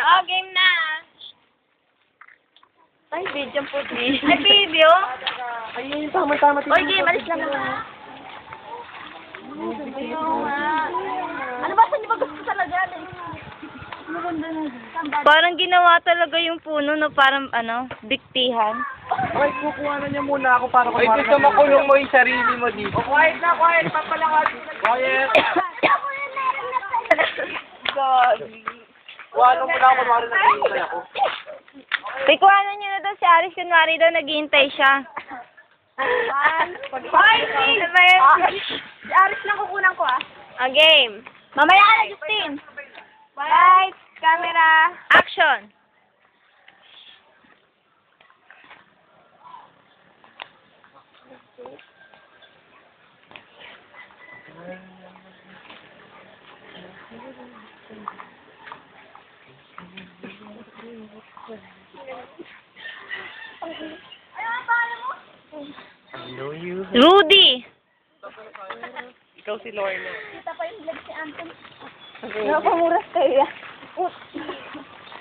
Oh, game na. Ay, video po, please. Ay, video? Ayun, tama-tama. Oy, game, alis lang naman. Ano ba, saan ba gusto talaga? Parang ginawa talaga yung puno, no? Parang, diktihan. Okay, kukuha na niya muna ako para Ay, gusto makulong mo yung sarili mo dito. Oh, quiet na, quiet. Papalakad. Quiet. Wala mo na ako, mara naghihintay ako. Ikuhanan niyo na daw si Aris, kunwari daw naghihintay siya. Hoy, Ano ba yun? si Aris lang kukunan ko, ah. Game. Mamaya ka na, Justin. Lights, camera, action! Rudy! Ikaw si Lorna. Kita pa yung vlog si Anton. Napamuras kayo.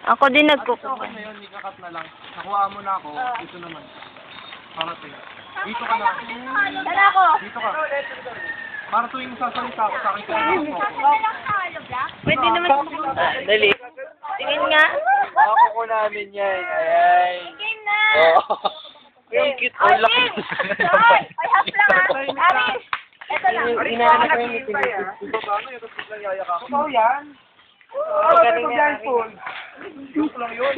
Ako din nagkukuha. Okay na yun, ikakat na lang. Nakuha mo na ako, dito naman. Para tuwing. Dito ka na. Dala ako. Dito ka. Para tuwing sasalita ako sa akin, kaya ako. Pwede naman. Dali. Tingin nga. Ako ko namin yan. Ayay. Game na. Oh. Yung cute. Oh, Ang laki. game. Hoy, ay, half lang, ah. Aris, eto lang. Inaano ko yung pinipit. Totoo yan. Oo, ano ito dyan, phone? Joke lang yun.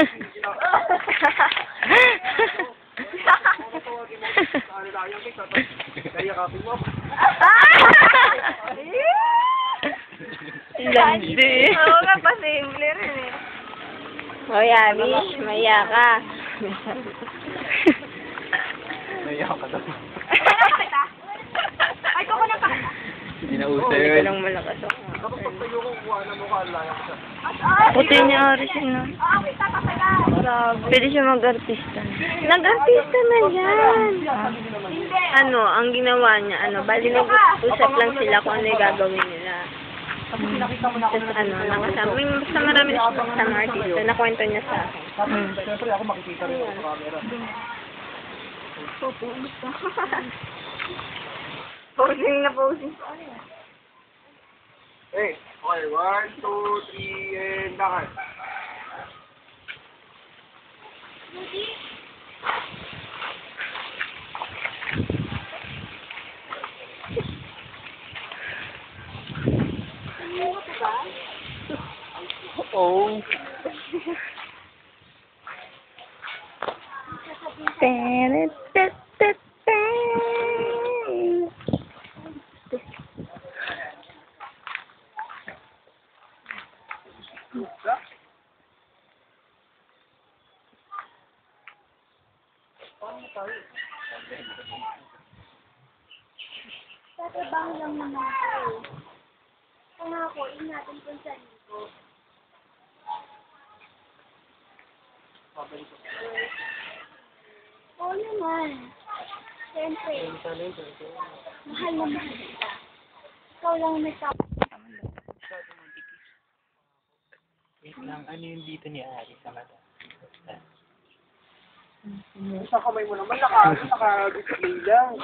Kaya kapin mo. Landi. Oo nga, pasimple rin eh. Hoy, Aris, maya ka. Naiyak ka daw. Ay, kukunan pa. Ginausa Ito yun. lang malakas ako. Kapag pagtayo ko, kuha na mukha, layak siya. Puti ni Aris yun, no? Oo, kita pa sila. Pwede siya mag-artista. Nag-artista na yan. Ano, ang ginawa niya, bali nag-usap lang sila kung ano yung gagawin nila. Tapos pinakita mo na ako. Tapos nakasama, basta marami na siya kasama artista, nakwento niya sa akin. Tapos, siyempre ako makikita rin ako sa camera. Posing na posing. Hey, okay, 1, 2, 3, and lakad. Oh. Tatrabaho lang naman ako. Kaya ako, ingatan kung saan ko. Oo naman. Siyempre. Mahal na mahal kita. Ikaw lang may tao. Wait lang, ano yung dito ni Ari sa mata? Sa kamay mo naman, naka-display lang.